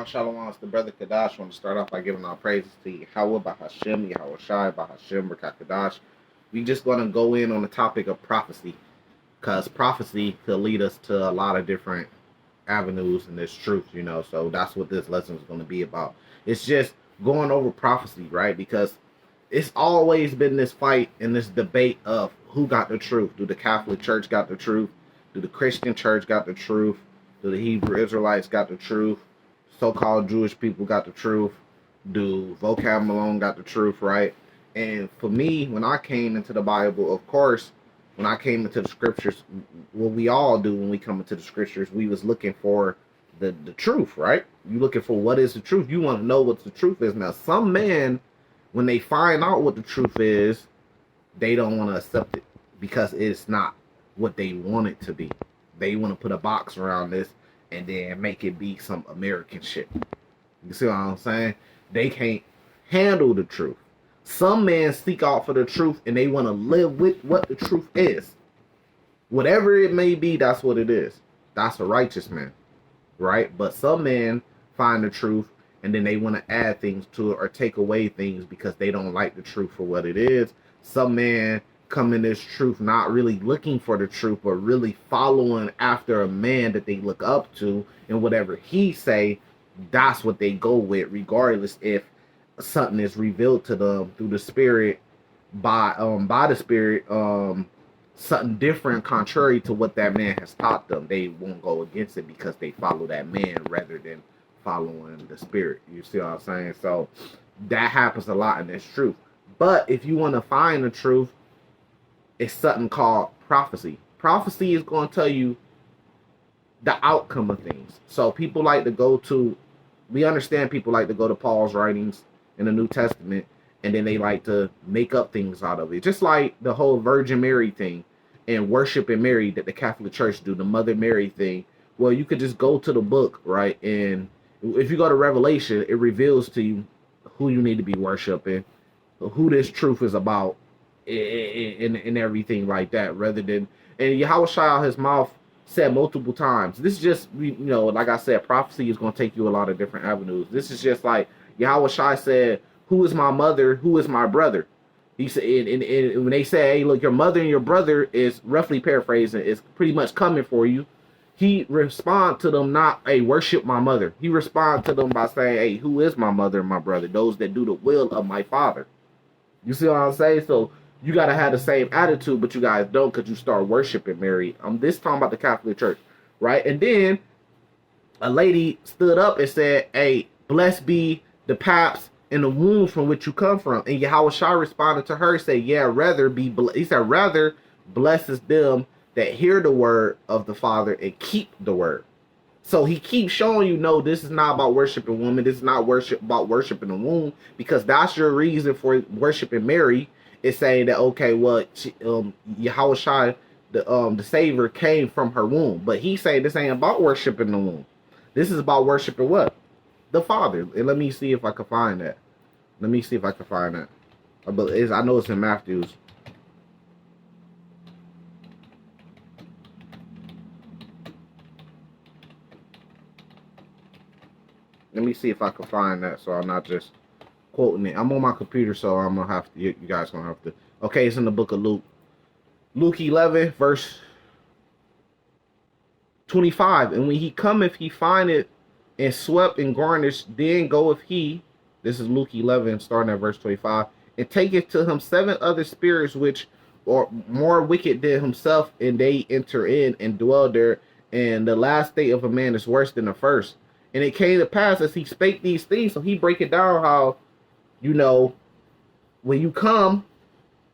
Shalom, it's the brother Kadash. I want to start off by giving our praises to Yahweh, Bahashem, Yahweh Shai, Bahashem, Berkat Kadash. We just going to go in on the topic of prophecy, because prophecy could lead us to a lot of different avenues in this truth, so that's what this lesson is going to be about. It's just going over prophecy, right? Because it's always been this fight and this debate of who got the truth. Do the Catholic Church got the truth? Do the Christian Church got the truth? Do the Hebrew Israelites got the truth? So-called Jewish people got the truth? Do Vocab Malone got the truth, right? And for me, when I came into the Bible, of course, when I came into the scriptures, what we all do when we come into the scriptures, we was looking for the truth, right? You looking for what is the truth. You want to know what the truth is. Now, some men, when they find out what the truth is, they don't want to accept it because it's not what they want it to be. They want to put a box around this and then make it be some American shit. You see what I'm saying? They can't handle the truth. Some men seek out for the truth and they want to live with what the truth is. Whatever it may be, that's what it is. That's a righteous man, right? But some men find the truth and then they want to add things to it or take away things because they don't like the truth for what it is. Some men come in this truth not really looking for the truth, but really following after a man that they look up to, and whatever he say, that's what they go with, regardless if something is revealed to them through the spirit by the spirit, something different contrary to what that man has taught them. They won't go against it because they follow that man rather than following the spirit. You see what I'm saying? So that happens a lot in this truth. But if you want to find the truth, it's something called prophecy. Prophecy is going to tell you the outcome of things. So people like to go to, we understand people like to go to Paul's writings in the New Testament, and then they like to make up things out of it. Just like the whole Virgin Mary thing and worshiping Mary that the Catholic Church do, the Mother Mary thing. Well, you could just go to the book, right? And if you go to Revelation, it reveals to you who you need to be worshiping, who this truth is about, and everything like that, rather than, and Yahweh Shai out his mouth said multiple times, this is just, like I said, prophecy is going to take you a lot of different avenues. This is just like Yahweh Shai said, who is my mother, who is my brother? He said, and when they say, hey, look, your mother and your brother, is roughly paraphrasing, is pretty much coming for you. He respond to them not, hey, worship my mother. He respond to them by saying, hey, who is my mother and my brother? Those that do the will of my father. You see what I'm saying? So you got to have the same attitude, but you guys don't, because you start worshiping Mary. I'm this talking about the Catholic Church, right? And then a lady stood up and said, hey, blessed be the paps in the womb from which you come from. And Yahweh Shai responded to her and said, yeah, he said, rather blesses them that hear the word of the Father and keep the word. So he keeps showing you, no, this is not about worshiping women. This is not about worshiping the womb, because that's your reason for worshiping Mary. Is saying that, okay, well, Yahweh Shai, the Savior, came from her womb. But he's saying this ain't about worshiping the womb. This is about worshiping what? The Father. And let me see if I can find that. I know it's in Matthew's. Let me see if I can find that so I'm not just quoting it. I'm on my computer, so I'm gonna have to. You guys gonna have to. Okay, it's in the book of Luke. Luke 11, verse 25. And when he cometh, he findeth and swept and garnished. Then goeth he. This is Luke 11, starting at verse 25. And taketh to him 7 other spirits which are more wicked than himself, and they enter in and dwell there. And the last state of a man is worse than the first. And it came to pass as he spake these things. So he break it down how, when you come,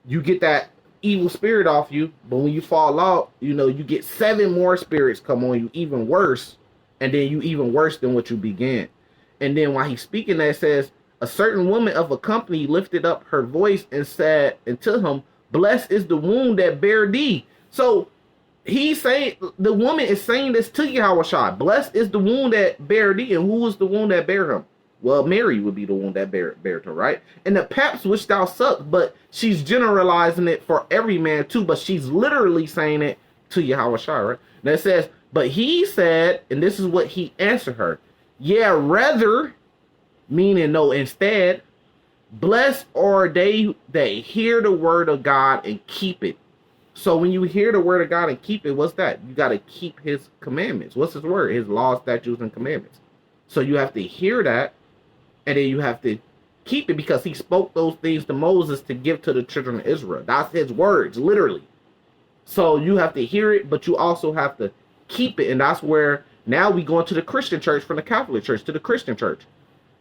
you get that evil spirit off you, but when you fall out, you get 7 more spirits come on you, even worse, and then you even worse than what you began. And then while he's speaking that, it says, a certain woman of a company lifted up her voice and said unto him, blessed is the womb that bare thee. So he's saying, the woman is saying this to Yahweh Shai, blessed is the womb that bare thee. And who was the womb that bare him? Well, Mary would be the one that bare her, right? And the paps which thou suck, but she's generalizing it for every man too, but she's literally saying it to Yahweh Shai, right? Now it says, but he said, and this is what he answered her, Yeah, rather, meaning no, instead, blessed are they that hear the word of God and keep it. So when you hear the word of God and keep it, what's that? You got to keep his commandments. What's his word? His laws, statutes, and commandments. So you have to hear that, and then you have to keep it, because he spoke those things to Moses to give to the children of Israel. That's his words, literally. So you have to hear it, but you also have to keep it. And that's where now we go into the Christian church, from the Catholic church to the Christian church.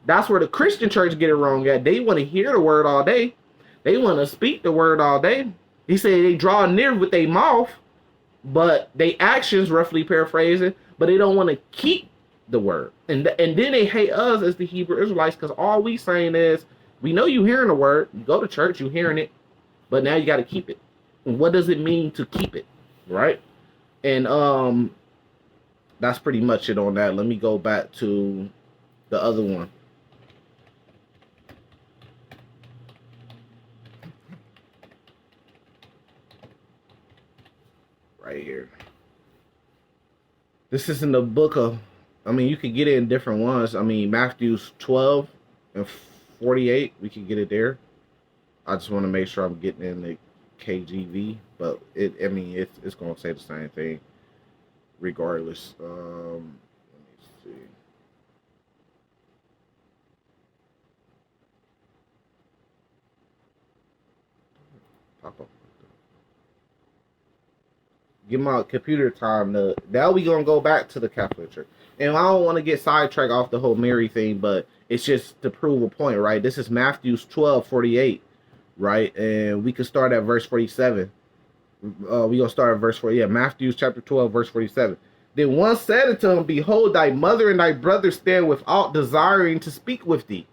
That's where the Christian church get it wrong at. They want to hear the word all day. They want to speak the word all day. He said they draw near with their mouth, but they actions, roughly paraphrasing, but they don't want to keep the word. And then they hate us as the Hebrew Israelites, because all we saying is, we know you hearing the word, you go to church, you hearing it, but now you got to keep it. And what does it mean to keep it, right? And that's pretty much it on that. Let me go back to the other one. Right here. This is in the book of, I mean, you could get it in different ones. I mean, Matthew's 12 and 48, we can get it there. I just want to make sure I'm getting in the KJV, but it's going to say the same thing regardless. Let me see. Pop up. Give my computer time to. Now we gonna go back to the Catholic Church, and I don't want to get sidetracked off the whole Mary thing, but it's just to prove a point, right? This is Matthew's 12:48, right? And we can start at verse 47. We gonna start at verse 40. Yeah, Matthew's chapter 12, verse 47. Then one said unto him, Behold, thy mother and thy brother stand without, desiring to speak with thee.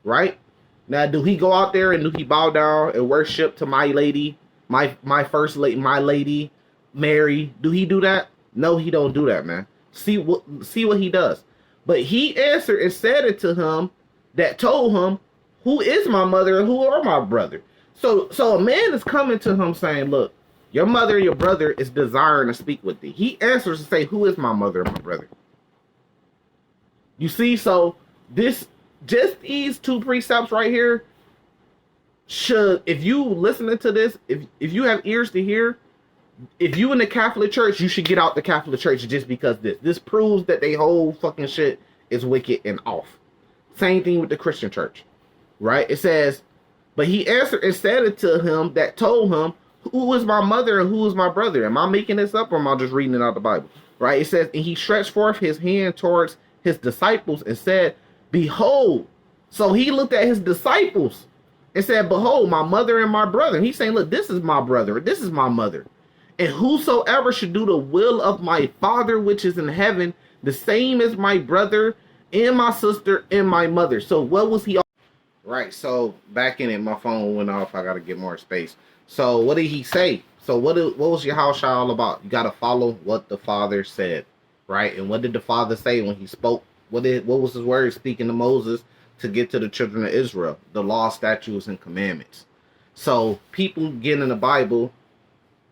Right? Now, do he go out there and do he bow down and worship to my lady, my first lady, my lady? Mary, do he do that? No, he don't do that, man. See what he does. But he answered and said it to him that told him, Who is my mother and who are my brother? So a man is coming to him saying, Look, your mother and your brother is desiring to speak with thee. He answers to say, Who is my mother and my brother? You see, so these two precepts right here should, if you listening to this, if you have ears to hear, if you in the Catholic Church, you should get out the Catholic Church, just because this proves that they whole fucking shit is wicked and off. Same thing with the Christian Church, right? It says, but he answered and said it to him that told him, Who is my mother and who is my brother? Am I making this up, or am I just reading it out of the Bible? Right? It says, and he stretched forth his hand towards his disciples and said, Behold. So he looked at his disciples and said, Behold, my mother and my brother. And he's saying, Look, this is my brother, this is my mother. And whosoever should do the will of my Father which is in heaven, the same is my brother and my sister and my mother. So what was he? Right, so back in it, my phone went off. I got to get more space. So what did he say? So what was your house all about? You got to follow what the Father said, right? And what did the Father say when he spoke? What was his word speaking to Moses to get to the children of Israel? The law, statutes, and commandments. So people get in the Bible,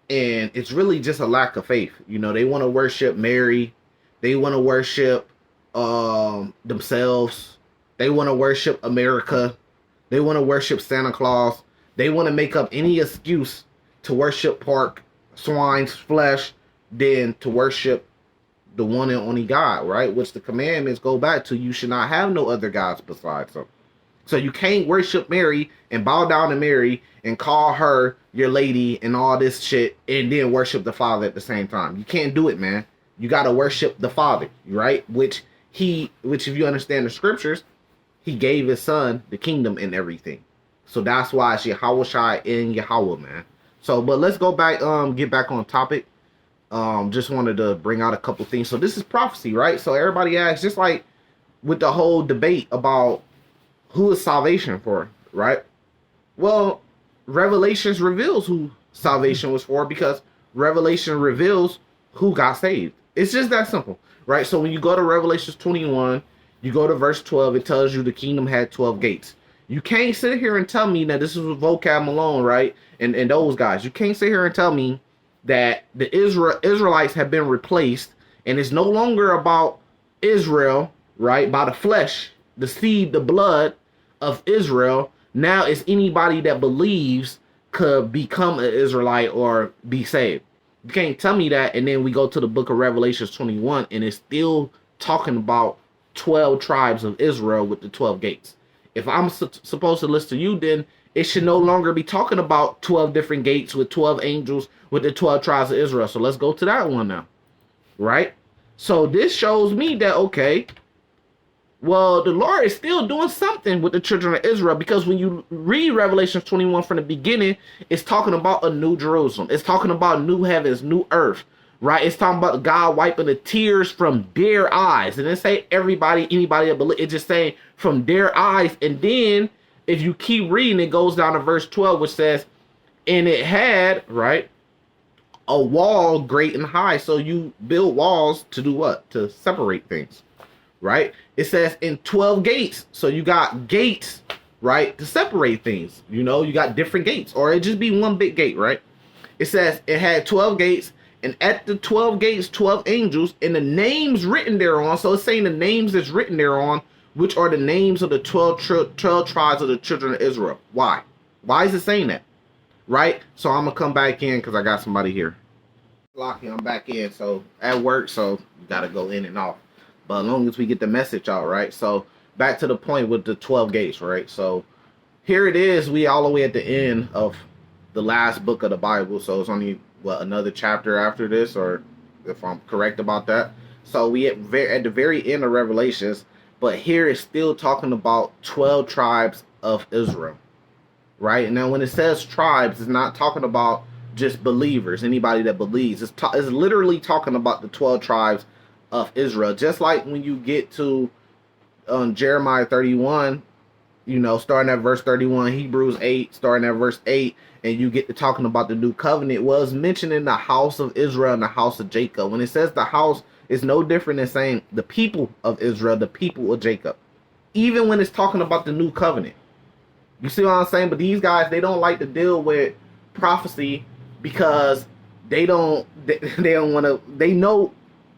and it's really just a lack of faith. You know, they want to worship Mary. They want to worship themselves. They want to worship America. They want to worship Santa Claus. They want to make up any excuse to worship pork, swine's flesh, than to worship the one and only God, right? Which the commandments go back to. You should not have no other gods besides him. So you can't worship Mary and bow down to Mary and call her your lady and all this shit and then worship the Father at the same time. You can't do it, man. You got to worship the Father, right? Which if you understand the scriptures, he gave his son the kingdom and everything. So that's why it's Yahweh Shai and Yahweh, man. So, but let's go back, get back on topic. Just wanted to bring out a couple things. So this is prophecy, right? So everybody asks, just like with the whole debate about who is salvation for, right? Well, Revelations reveals who salvation was for, because Revelation reveals who got saved. It's just that simple, right? So when you go to Revelations 21, you go to verse 12, it tells you the kingdom had 12 gates. You can't sit here and tell me that this is vocab Malone, right? And those guys. You can't sit here and tell me that the Israelites have been replaced and it's no longer about Israel, right? By the flesh, the seed, the blood of Israel. Now it's anybody that believes could become an Israelite or be saved. You can't tell me that. And then we go to the book of Revelations 21, and it's still talking about 12 tribes of Israel with the 12 gates. If I'm supposed to listen to you, then it should no longer be talking about 12 different gates with 12 angels with the 12 tribes of Israel. So let's go to that one now, right? So this shows me that, okay, well, the Lord is still doing something with the children of Israel, because when you read Revelation 21 from the beginning, it's talking about a new Jerusalem. It's talking about new heavens, new earth, right? It's talking about God wiping the tears from their eyes. And it say everybody, anybody that believe, it's just saying from their eyes. And then if you keep reading, it goes down to verse 12, which says, and it had, right, a wall great and high. So you build walls to do what? To separate things, right? It says in 12 gates. So you got gates, right, to separate things. You know, you got different gates, or it just be one big gate, right? It says it had 12 gates, and at the 12 gates, 12 angels, and the names written thereon. So it's saying the names that's written thereon, which are the names of the 12 tribes of the children of Israel. Why? Why is it saying that? Right? So I'm going to come back in because I got somebody here. Lockie, I'm back in. So at work, so you got to go in and off. But as long as we get the message out, right? So back to the point with the 12 gates, right? So here it is. We all the way at the end of the last book of the Bible. So it's only, what, another chapter after this, or if I'm correct about that. So we at the very end of Revelations, but here it's still talking about 12 tribes of Israel, right? And now when it says tribes, it's not talking about just believers, anybody that believes. It's literally talking about the 12 tribes of Israel. Just like when you get to Jeremiah 31, you know, starting at verse 31, Hebrews 8, starting at verse 8, and you get to talking about the new covenant, was mentioning the house of Israel and the house of Jacob. When it says the house, it's no different than saying the people of Israel, the people of Jacob. Even when it's talking about the new covenant. You see what I'm saying? But these guys, they don't like to deal with prophecy because they don't want to, they know,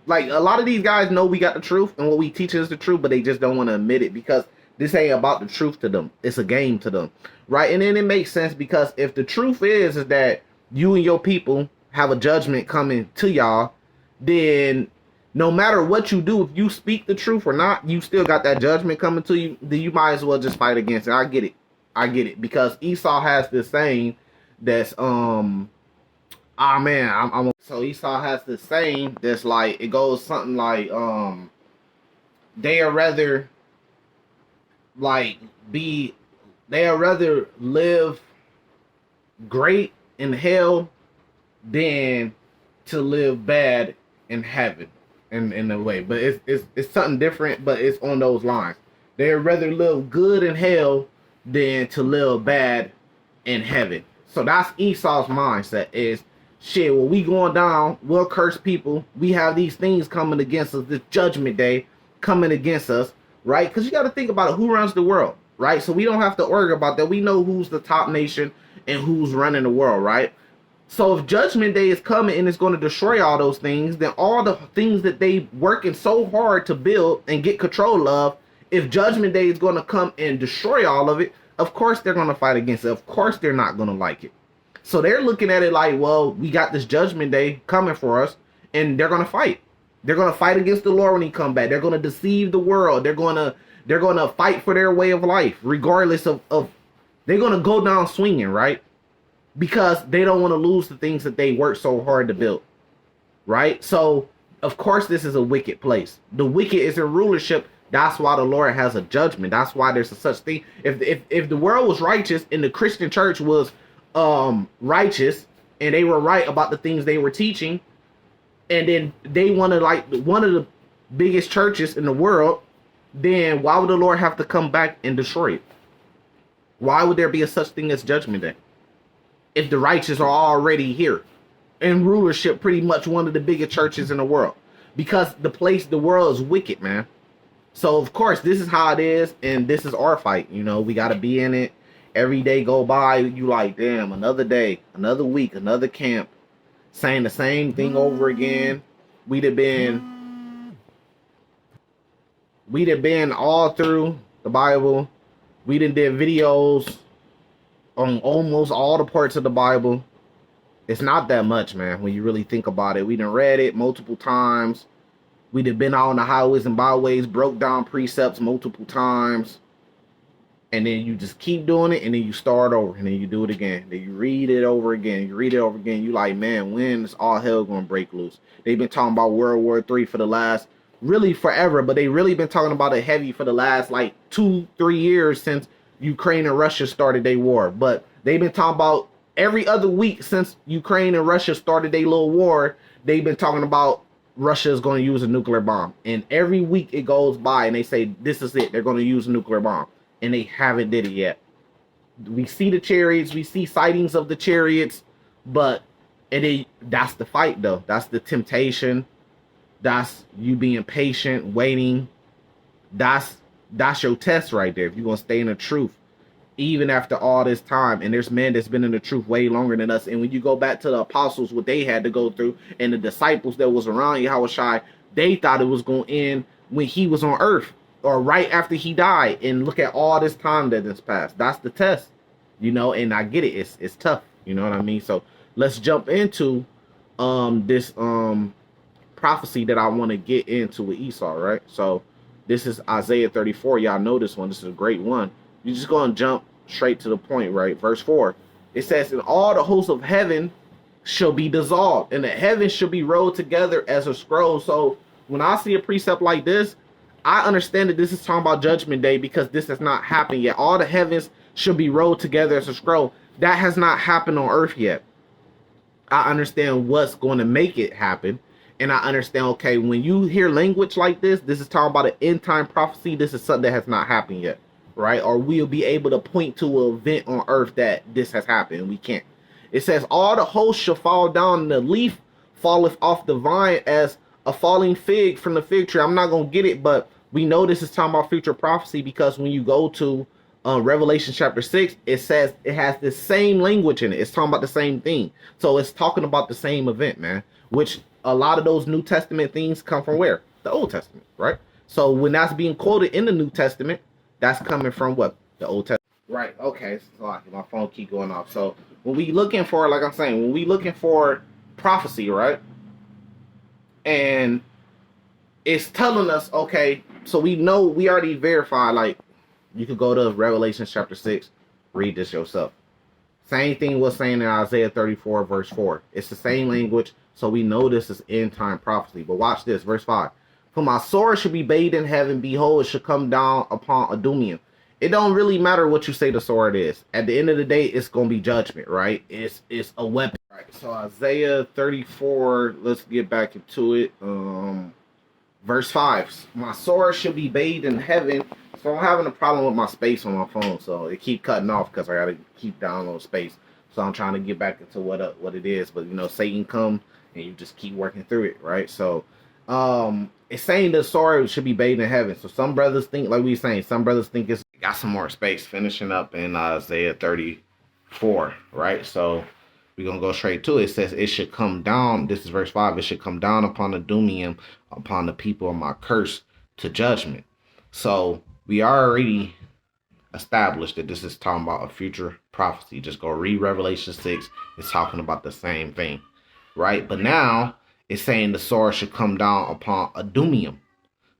like, a lot of these guys know we got the truth and what we teach is the truth, but they just don't want to admit it because this ain't about the truth to them. It's a game to them, right? And then it makes sense because if the truth is that you and your people have a judgment coming to y'all, then no matter what you do, if you speak the truth or not, you still got that judgment coming to you, then you might as well just fight against it. I get it. Because Esau has this saying that's, so Esau has this saying that's like, it goes something like, they are rather live great in hell than to live bad in heaven, in a way. But it's something different, but it's on those lines. They'd rather live good in hell than to live bad in heaven. So that's Esau's mindset is, shit, when we going down, we'll curse people. We have these things coming against us, this judgment day coming against us, right? Because you got to think about it, who runs the world, right? So we don't have to worry about that. We know who's the top nation and who's running the world, right? So if judgment day is coming and it's going to destroy all those things, then all the things that they working so hard to build and get control of, if judgment day is going to come and destroy all of it, of course they're going to fight against it. Of course they're not going to like it. So they're looking at it like, well, we got this judgment day coming for us, and they're going to fight. They're going to fight against the Lord when he come back. They're going to deceive the world. They're going to fight for their way of life, regardless of they're going to go down swinging, right? Because they don't want to lose the things that they worked so hard to build, right? So, of course, this is a wicked place. The wicked is in rulership. That's why the Lord has a judgment. That's why there's a such thing. If the world was righteous and the Christian church was righteous and they were right about the things they were teaching, and then they wanted like one of the biggest churches in the world, then why would the Lord have to come back and destroy it? Why would there be a such thing as judgment day if the righteous are already here in rulership, pretty much one of the biggest churches in the world? Because the world is wicked, man. So of course this is how it is, and this is our fight. You know, we got to be in it. Every day go by, you like, damn, another day, another week, another camp, saying the same thing over again. We'd have been We done been all through the Bible. We done did videos on almost all the parts of the Bible. It's not that much, man, when you really think about it. We done read it multiple times. We done been out on the highways and byways, broke down precepts multiple times. And then you just keep doing it, and then you start over, and then you do it again. Then you read it over again. You read it over again. You like, man, when is all hell gonna break loose? They've been talking about World War III for the last, really forever, but they really been talking about it heavy for the last like 2-3 years since Ukraine and Russia started their war. But they've been talking about every other week since Ukraine and Russia started their little war. They've been talking about Russia is going to use a nuclear bomb. And every week it goes by and they say, this is it. They're going to use a nuclear bomb. And they haven't did it yet. We see the chariots. We see sightings of the chariots. But that's the fight, though. That's the temptation. That's you being patient, waiting. That's your test right there. If you're going to stay in the truth, even after all this time. And there's men that's been in the truth way longer than us. And when you go back to the apostles, what they had to go through, and the disciples that was around Yahushua, they thought it was going to end when he was on earth or right after he died. And look at all this time that has passed. That's the test, and I get it. It's tough. You know what I mean? So let's jump into this prophecy that I want to get into with Esau, right? So this is Isaiah 34. Y'all know this one. This is a great one. You're just going to jump straight to the point, right? Verse 4. It says, and all the hosts of heaven shall be dissolved, and the heavens shall be rolled together as a scroll. So when I see a precept like this, I understand that this is talking about Judgment Day because this has not happened yet. All the heavens should be rolled together as a scroll. That has not happened on earth yet. I understand what's going to make it happen. And I understand, okay, when you hear language like this is talking about an end time prophecy. This is something that has not happened yet, right? Or we'll be able to point to an event on earth that this has happened. We can't. It says, all the hosts shall fall down, and the leaf falleth off the vine as a falling fig from the fig tree. I'm not going to get it, but we know this is talking about future prophecy because when you go to Revelation chapter 6, it says it has the same language in it. It's talking about the same thing. So it's talking about the same event, man, which a lot of those New Testament things come from where? The Old Testament, right? So when that's being quoted in the New Testament, that's coming from what? The Old Testament. Right, okay. So my phone keep going off. So when we looking for, like I'm saying, when we looking for prophecy, right? And it's telling us, okay, so we know, we already verified, like, you could go to Revelation chapter 6, read this yourself. Same thing was saying in Isaiah 34, verse 4. It's the same language, so we know this is end time prophecy. But watch this, verse 5. For my sword should be bathed in heaven, behold, it should come down upon Adumium. It don't really matter what you say the sword is. At the end of the day, it's going to be judgment, right? It's a weapon. Right, so Isaiah 34, let's get back into it. Verse 5. My sword should be bathed in heaven. So I'm having a problem with my space on my phone, so it keep cutting off because I got to keep downloading space. So I'm trying to get back into what it is. But, Satan come and you just keep working through it, right? So it's saying the sword should be bathed in heaven. So some brothers think, like we were saying, some brothers think it's got some more space. Finishing up in Isaiah 34, right? So we're going to go straight to it. It says it should come down. This is verse 5. It should come down upon the Dumium, upon the people of my curse to judgment. So we already established that this is talking about a future prophecy. Just go read Revelation 6. It's talking about the same thing, right? But now it's saying the sword should come down upon Adumium,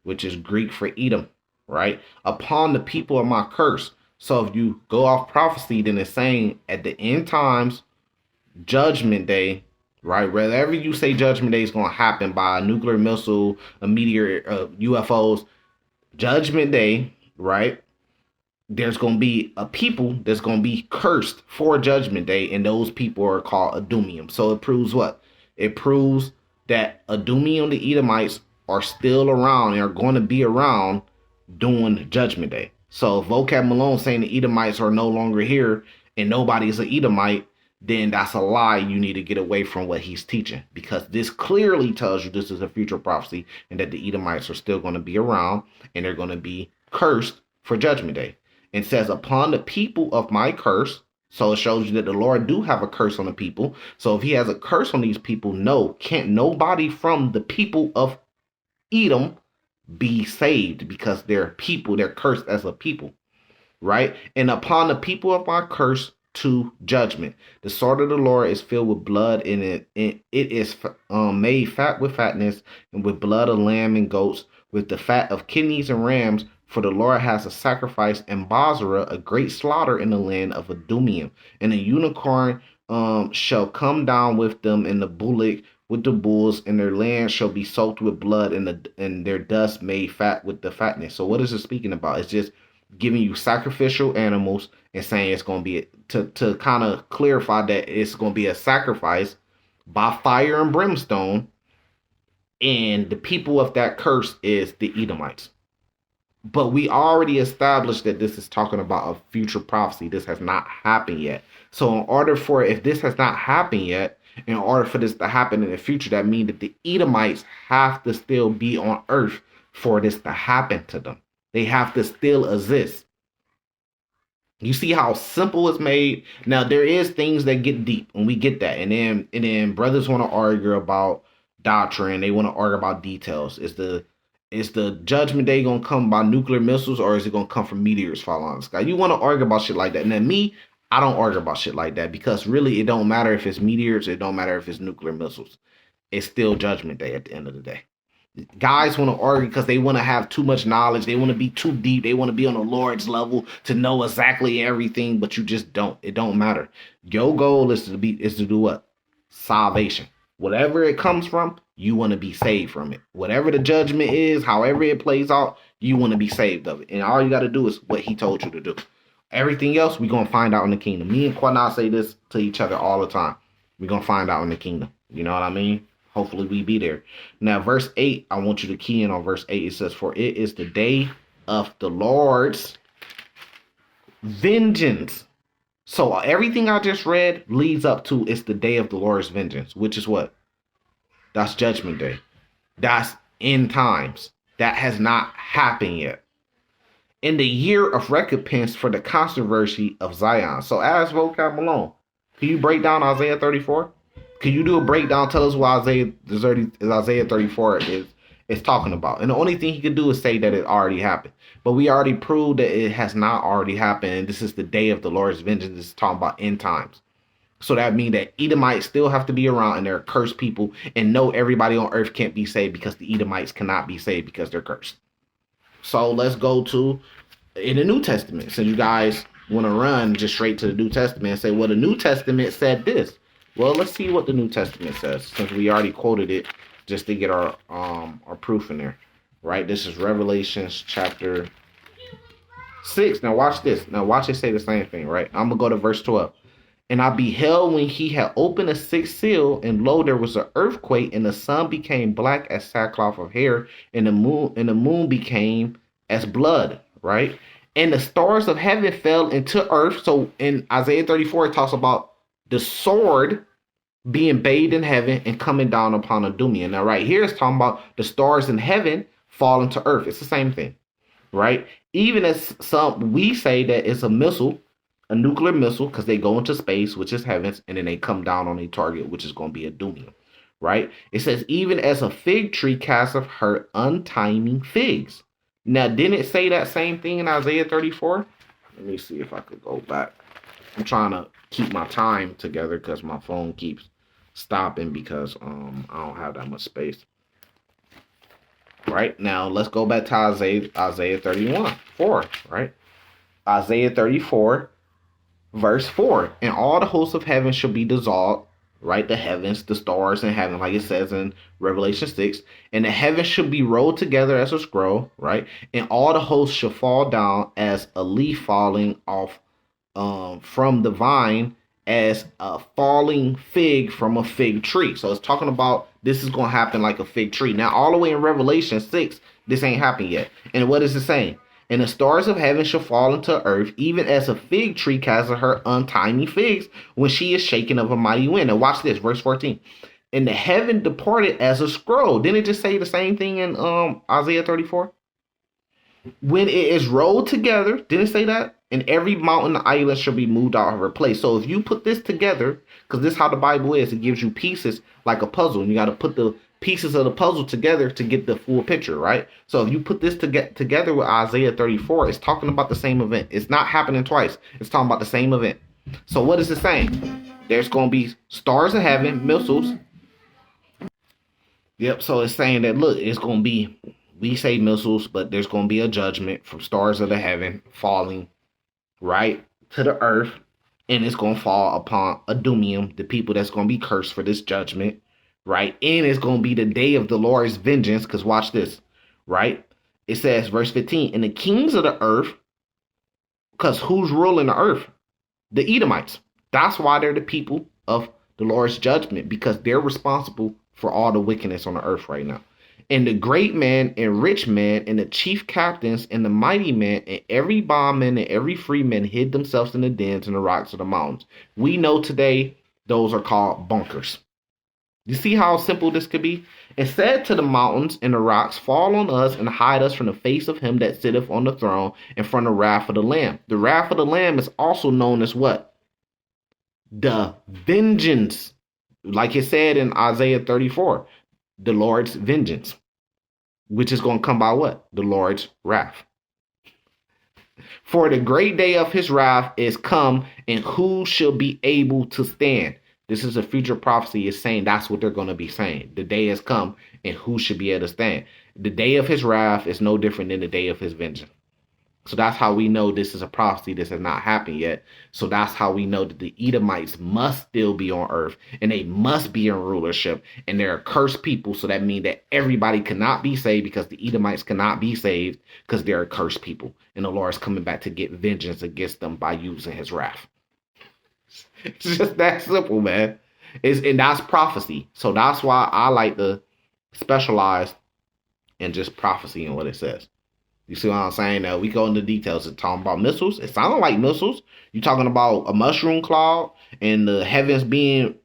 which is Greek for Edom, right? Upon the people of my curse. So if you go off prophecy, then it's saying at the end times, Judgment Day, right? Wherever you say Judgment Day is going to happen by a nuclear missile, a meteor, UFOs, Judgment Day, right? There's going to be a people that's going to be cursed for Judgment Day, and those people are called Adumium. So it proves what? It proves that Adumium, the Edomites, are still around and are going to be around during Judgment Day. So if Vocab Malone saying the Edomites are no longer here and nobody's an Edomite, then that's a lie. You need to get away from what he's teaching, because this clearly tells you this is a future prophecy and that the Edomites are still going to be around and they're going to be cursed for Judgment Day. It says upon the people of my curse. So it shows you that the Lord do have a curse on the people. So if he has a curse on these people, no, can't nobody from the people of Edom be saved because they're people. They're cursed as a people, right? And upon the people of my curse to judgment. The sword of the Lord is filled with blood, and it is made fat with fatness, and with blood of lamb and goats, with the fat of kidneys and rams. For the Lord has a sacrifice in Basra, a great slaughter in the land of Edomium. And the unicorn shall come down with them, and the bullock with the bulls, and their land shall be soaked with blood, and their dust made fat with the fatness. So what is it speaking about? It's just giving you sacrificial animals and saying it's going to be to kind of clarify that it's going to be a sacrifice by fire and brimstone, and the people of that curse is the Edomites. But we already established that this is talking about a future prophecy. This has not happened yet. So in order for, if this has not happened yet, in order for this to happen in the future, that means that the Edomites have to still be on earth for this to happen to them. They have to still exist. You see how simple it's made? Now, there is things that get deep, and we get that. And then brothers want to argue about doctrine. They want to argue about details. Is the judgment day going to come by nuclear missiles, or is it going to come from meteors falling on the sky? You want to argue about shit like that. And then me, I don't argue about shit like that, because really it don't matter if it's meteors. It don't matter if it's nuclear missiles. It's still judgment day at the end of the day. Guys want to argue because they want to have too much knowledge. They want to be too deep. They want to be on the Lord's level to know exactly everything, but you just don't. It don't matter. Your goal is to do what? Salvation. Whatever it comes from, you want to be saved from it. Whatever the judgment is, however it plays out, you want to be saved of it. And all you got to do is what he told you to do. Everything else, we're going to find out in the kingdom. Me and Quanah say this to each other all the time. We're going to find out in the kingdom. You know what I mean? Hopefully we be there. Now, verse 8, I want you to key in on verse 8. It says, for it is the day of the Lord's vengeance. So everything I just read leads up to it's the day of the Lord's vengeance, which is what? That's judgment day. That's end times. That has not happened yet. In the year of recompense for the controversy of Zion. So as vocab Malone, can you break down Isaiah 34? Can you do a breakdown? Tell us what Isaiah 34 is talking about. And the only thing he could do is say that it already happened. But we already proved that it has not already happened. And this is the day of the Lord's vengeance. This is talking about end times. So that means that Edomites still have to be around, and they're cursed people. And no, everybody on earth can't be saved because the Edomites cannot be saved because they're cursed. So let's go to in the New Testament. So you guys want to run just straight to the New Testament and say, well, the New Testament said this. Well, let's see what the New Testament says, since we already quoted it just to get our proof in there, right? This is Revelation chapter 6. Now watch this. Now watch it say the same thing, right? I'm going to go to verse 12. And I beheld when he had opened the sixth seal, and lo, there was an earthquake, and the sun became black as sackcloth of hair, and the moon became as blood, right? And the stars of heaven fell into earth. So in Isaiah 34, it talks about the sword being bathed in heaven and coming down upon Edomium. Now, right here it's talking about the stars in heaven falling to earth. It's the same thing, right? Even as we say that it's a missile, a nuclear missile, because they go into space, which is heavens, and then they come down on a target, which is going to be Edomium, right? It says, even as a fig tree casteth her untiming figs. Now, didn't it say that same thing in Isaiah 34? Let me see if I could go back. I'm trying to keep my time together because my phone keeps stopping because I don't have that much space. Right now, let's go back to Isaiah 31:4. Right, Isaiah 34, verse 4. And all the hosts of heaven shall be dissolved. Right, the heavens, the stars in heaven, like it says in Revelation 6. And the heavens shall be rolled together as a scroll. Right, and all the hosts shall fall down as a leaf falling off from the vine, as a falling fig from a fig tree. So it's talking about this is going to happen like a fig tree. Now, all the way in Revelation 6, this ain't happened yet. And what is it saying? And the stars of heaven shall fall into earth, even as a fig tree casteth her untimely figs when she is shaken of a mighty wind. Now watch this, verse 14. And the heaven departed as a scroll. Didn't it just say the same thing in Isaiah 34? When it is rolled together, didn't it say that? And every mountain and island shall be moved out of her place. So if you put this together, because this is how the Bible is, it gives you pieces like a puzzle. And you got to put the pieces of the puzzle together to get the full picture, right? So if you put this together with Isaiah 34, it's talking about the same event. It's not happening twice. It's talking about the same event. So what is it saying? There's going to be stars in heaven, missiles. Yep, so it's saying that, look, it's going to be, we say missiles, but there's going to be a judgment from stars of the heaven falling, right, to the earth. And it's going to fall upon Adumium, the people that's going to be cursed for this judgment, right? And it's going to be the day of the Lord's vengeance, because watch this, right? It says, verse 15, and the kings of the earth, because who's ruling the earth? The Edomites. That's why they're the people of the Lord's judgment, because they're responsible for all the wickedness on the earth right now. And the great man and rich man and the chief captains and the mighty man and every bondman and every free man hid themselves in the dens and the rocks of the mountains. We know today those are called bunkers. You see how simple this could be? And said to the mountains and the rocks, fall on us and hide us from the face of him that sitteth on the throne and from the wrath of the Lamb. The wrath of the Lamb is also known as what? The vengeance. Like it said in Isaiah 34, the Lord's vengeance, which is going to come by what? The Lord's wrath. For the great day of his wrath is come, and who shall be able to stand? This is a future prophecy. Is saying that's what they're going to be saying. The day has come, and who should be able to stand? The day of his wrath is no different than the day of his vengeance. So that's how we know this is a prophecy. This has not happened yet. So that's how we know that the Edomites must still be on earth, and they must be in rulership, and they're a cursed people. So that means that everybody cannot be saved, because the Edomites cannot be saved because they're a cursed people. And the Lord is coming back to get vengeance against them by using his wrath. It's just that simple, man. And that's prophecy. So that's why I like to specialize in just prophecy and what it says. You see what I'm saying? Now we go into details. It's talking about missiles. It sounded like missiles. You're talking about a mushroom cloud and the heavens being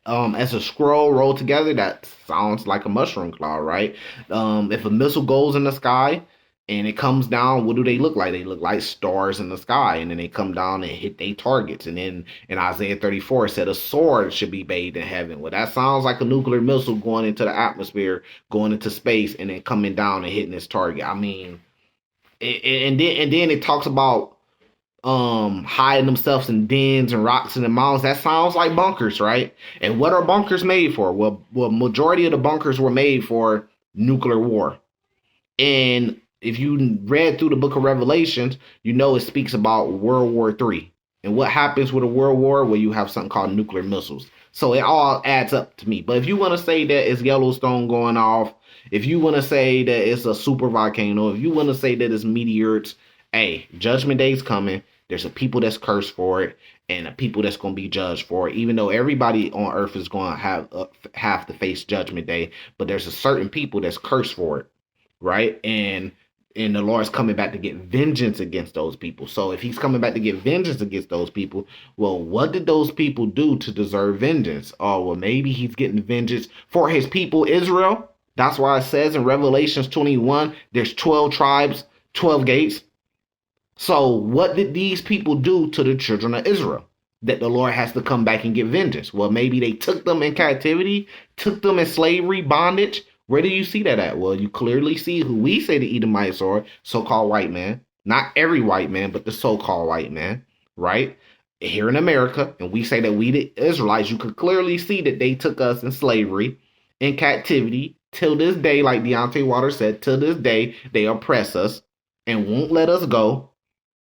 as a scroll rolled together. That sounds like a mushroom cloud, right? If a missile goes in the sky and it comes down, what do they look like? They look like stars in the sky, and then they come down and hit their targets. And then in Isaiah 34, it said a sword should be bathed in heaven. Well, that sounds like a nuclear missile going into the atmosphere, going into space, and then coming down and hitting its target. I mean, and then it talks about hiding themselves in dens and rocks and the mountains. That sounds like bunkers, right? And what are bunkers made for? Well, majority of the bunkers were made for nuclear war. And if you read through the book of Revelations, you know it speaks about World War III. And what happens with a world war? Well, you have something called nuclear missiles. So it all adds up to me. But if you want to say that it's Yellowstone going off, if you want to say that it's a super volcano, if you want to say that it's meteors, hey, Judgment Day is coming. There's a people that's cursed for it, and a people that's going to be judged for it. Even though everybody on earth is going to have to face Judgment Day, but there's a certain people that's cursed for it, right? And the Lord's coming back to get vengeance against those people. So if he's coming back to get vengeance against those people, well, what did those people do to deserve vengeance? Oh, well, maybe he's getting vengeance for his people, Israel. That's why it says in Revelations 21, there's 12 tribes, 12 gates. So what did these people do to the children of Israel that the Lord has to come back and get vengeance? Well, maybe they took them in captivity, took them in slavery, bondage. Where do you see that at? Well, you clearly see who we say the Edomites are, so-called white man. Not every white man, but the so-called white man, right? Here in America, and we say that we the Israelites, you could clearly see that they took us in slavery, in captivity. Till this day, like Deontay Waters said, till this day, they oppress us and won't let us go,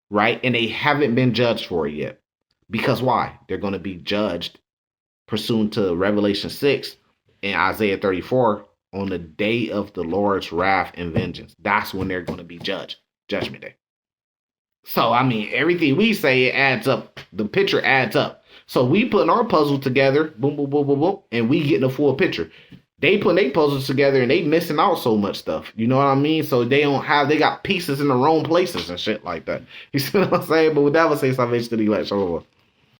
right? And they haven't been judged for it yet. Because why? They're going to be judged pursuant to Revelation 6 and Isaiah 34 on the day of the Lord's wrath and vengeance. That's when they're going to be judged. Judgment Day. So, I mean, everything we say, it adds up. The picture adds up. So we putting our puzzle together, boom, boom, boom, boom, boom, and we getting a full picture. They putting their puzzles together and they missing out so much stuff. You know what I mean? So they got pieces in the wrong places and shit like that. You see what I'm saying? But with that, I would say salvation to the elect.